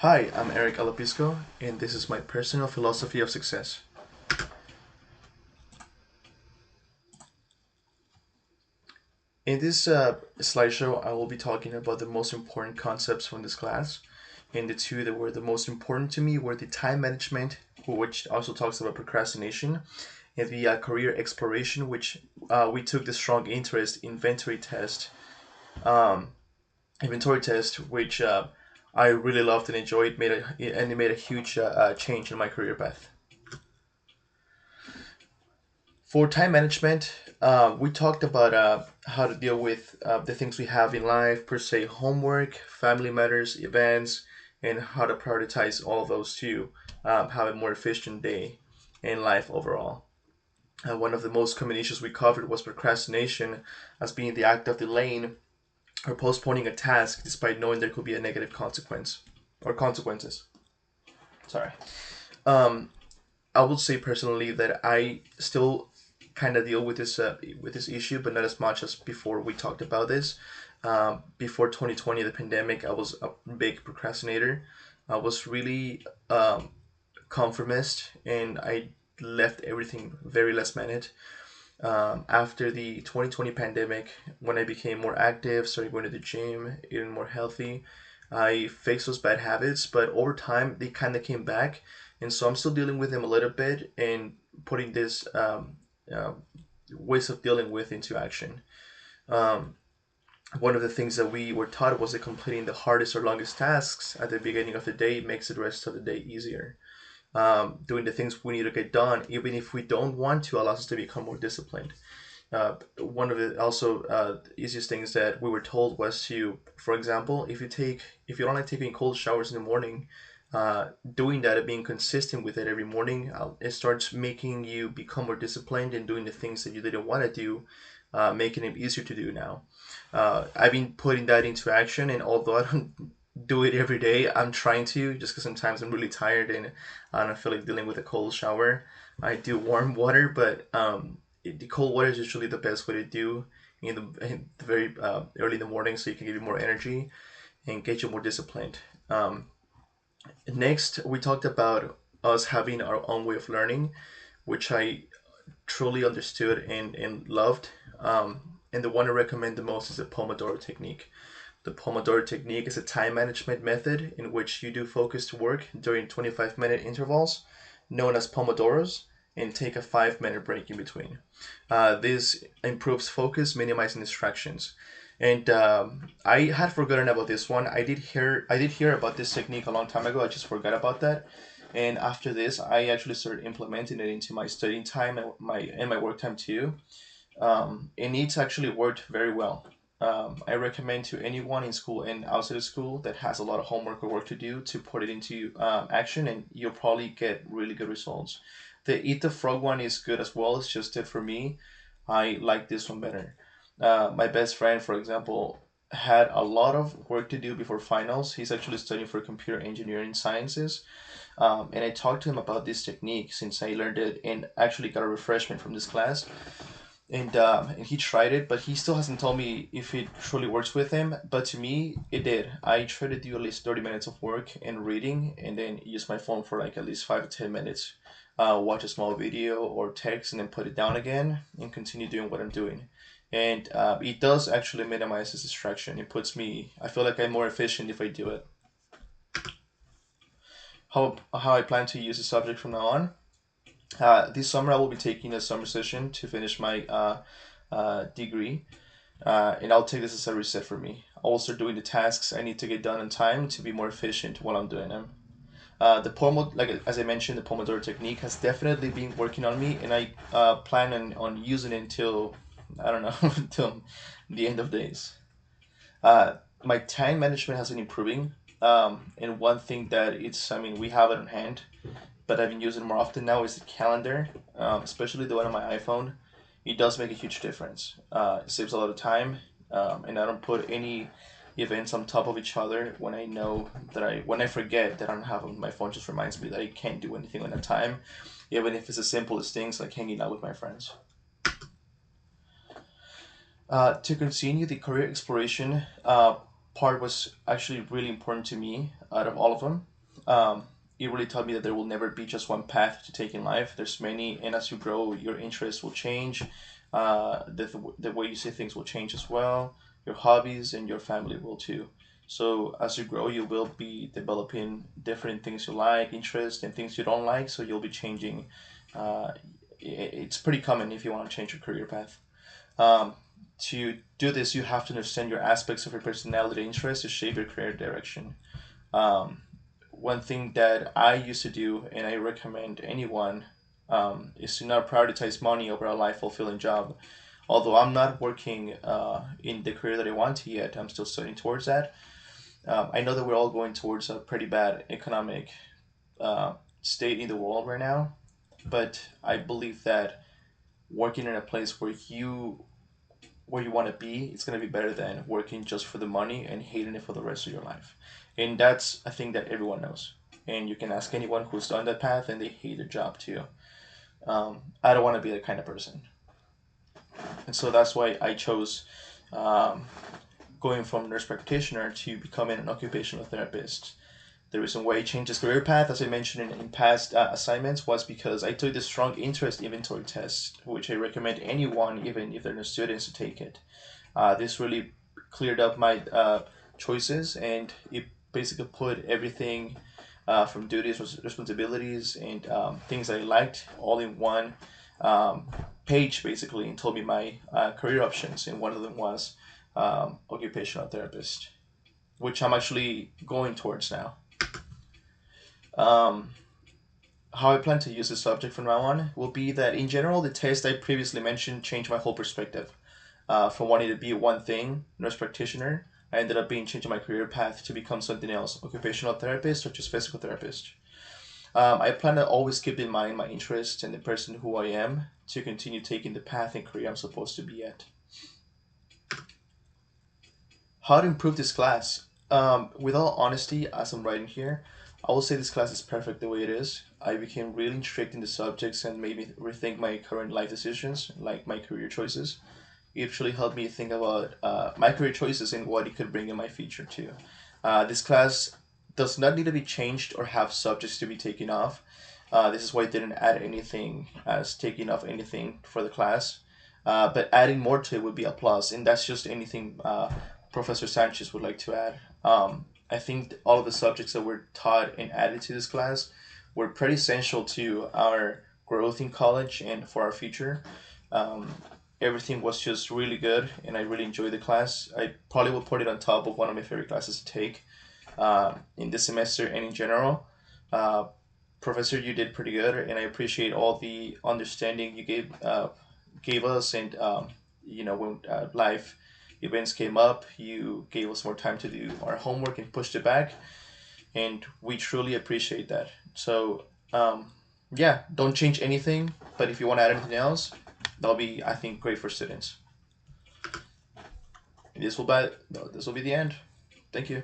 Hi, I'm Eric Alapisco, and this is my personal philosophy of success. In this slideshow, I will be talking about the most important concepts from this class, and the two that were the most important to me were the time management, which also talks about procrastination, and the career exploration, which we took the strong interest um, inventory test, which I really loved and enjoyed, and it made a huge change in my career path. For time management, we talked about how to deal with the things we have in life, per se, homework, family matters, events, and how to prioritize all of those to have a more efficient day in life overall. One of the most common issues we covered was procrastination, as being the act of delaying or postponing a task despite knowing there could be a negative consequence or consequences. Sorry. Um, I would say personally that I still kind of deal with this issue, but not as much as before we talked about this. Before 2020, the pandemic, I was a big procrastinator. I was really conformist, and I left everything very last minute. After the 2020 pandemic, when I became more active, started going to the gym, eating more healthy, I fixed those bad habits, but over time they kind of came back, and so I'm still dealing with them a little bit and putting this uh, ways of dealing with into action. Um, One of the things that we were taught was that completing the hardest or longest tasks at the beginning of the day makes the rest of the day easier. Doing the things we need to get done, even if we don't want to, allows us to become more disciplined. One of the also easiest things that we were told was to, for example, if you don't like taking cold showers in the morning, doing that and being consistent with it every morning, it starts making you become more disciplined in doing the things that you didn't want to do, making it easier to do now. I've been putting that into action, and although I don't do it every day, I'm trying to, just because sometimes I'm really tired and I don't feel like dealing with a cold shower. I do warm water, but the cold water is usually the best way to do in the very early in the morning, so you can give you more energy and get you more disciplined. Next, we talked about us having our own way of learning, which I truly understood and loved. And the one I recommend the most is the Pomodoro technique. The Pomodoro technique is a time management method in which you do focused work during 25-minute intervals, known as Pomodoros, and take a 5-minute break in between. This improves focus, minimizing distractions. And I had forgotten about this one. I did hear about this technique a long time ago. I just forgot about that. And after this, I actually started implementing it into my studying time and my work time too. And it's actually worked very well. I recommend to anyone in school and outside of school that has a lot of homework or work to do to put it into action, and you'll probably get really good results. The Eat the Frog one is good as well. It's just that for me, I like this one better. My best friend, for example, had a lot of work to do before finals. He's actually studying for computer engineering sciences. And I talked to him about this technique since I learned it and actually got a refreshment from this class, and he tried it, but he still hasn't told me if it truly works with him. But to me, it did. I try to do at least 30 minutes of work and reading, and then use my phone for like at least 5 to 10 minutes. Watch a small video or text, and then put it down again and continue doing what I'm doing. And it does actually minimize this distraction. It puts me. I feel like I'm more efficient if I do it. How I plan to use the subject from now on. This summer I will be taking a summer session to finish my degree, and I'll take this as a reset for me. I'll start doing the tasks I need to get done in time to be more efficient while I'm doing them. Like as I mentioned, the Pomodoro technique has definitely been working on me, and I plan on using it until I don't know until the end of days. My time management has been improving, and one thing that it's I mean we have it on hand, but I've been using more often now is the calendar, especially the one on my iPhone. It does make a huge difference. It saves a lot of time, and I don't put any events on top of each other when I know that when I forget that I don't have them. My phone just reminds me that I can't do anything on that time, even if it's as simple as things like hanging out with my friends. To continue the career exploration, part was actually really important to me out of all of them. Um, it really taught me that there will never be just one path to take in life. There's many, and as you grow, your interests will change. The way you see things will change as well. Your hobbies and your family will too. So as you grow, you will be developing different things you like, interests, and things you don't like. So you'll be changing. Uh, it's pretty common if you want to change your career path. Um, to do this, you have to understand your aspects of your personality and interests to shape your career direction. Um, One thing that I used to do, and I recommend anyone, is to not prioritize money over a life fulfilling job. Although I'm not working in the career that I want to yet, I'm still studying towards that. I know that we're all going towards a pretty bad economic uh, state in the world right now, but I believe that working in a place where you want to be, it's going to be better than working just for the money and hating it for the rest of your life. And that's a thing that everyone knows. And you can ask anyone who's done that path and they hate their job too. I don't want to be that kind of person. And so that's why I chose um, going from nurse practitioner to becoming an occupational therapist. The reason why I changed this career path, as I mentioned in past assignments, was because I took this strong interest inventory test, which I recommend anyone, even if they're no students, to take it. This really cleared up my choices, and it basically put everything from duties, responsibilities, and things I liked all in one um, page, basically, and told me my career options. And one of them was occupational therapist, which I'm actually going towards now. Um, how I plan to use this subject from now on will be that in general, the test I previously mentioned changed my whole perspective. From wanting to be one thing, nurse practitioner, I ended up being changing my career path to become something else, occupational therapist or just physical therapist. I plan to always keep in mind my interests and the person who I am to continue taking the path and career I'm supposed to be at. How to improve this class? With all honesty, as I'm writing here, I will say this class is perfect the way it is. I became really intrigued in the subjects and made me rethink my current life decisions, like my career choices. It actually helped me think about my career choices and what it could bring in my future too. This class does not need to be changed or have subjects to be taken off. This is why I didn't add anything as taking off anything for the class. But adding more to it would be a plus, and that's just anything Professor Sanchez would like to add. I think all of the subjects that were taught and added to this class were pretty essential to our growth in college and for our future. Um, Everything was just really good, and I really enjoyed the class. I probably will put it on top of one of my favorite classes to take in this semester and in general. Uh, Professor, you did pretty good, and I appreciate all the understanding you gave us. And when live events came up, you gave us more time to do our homework and pushed it back, and we truly appreciate that. So, yeah, don't change anything, but if you want to add anything else, that'll be, I think, great for students. This will be the end. Thank you.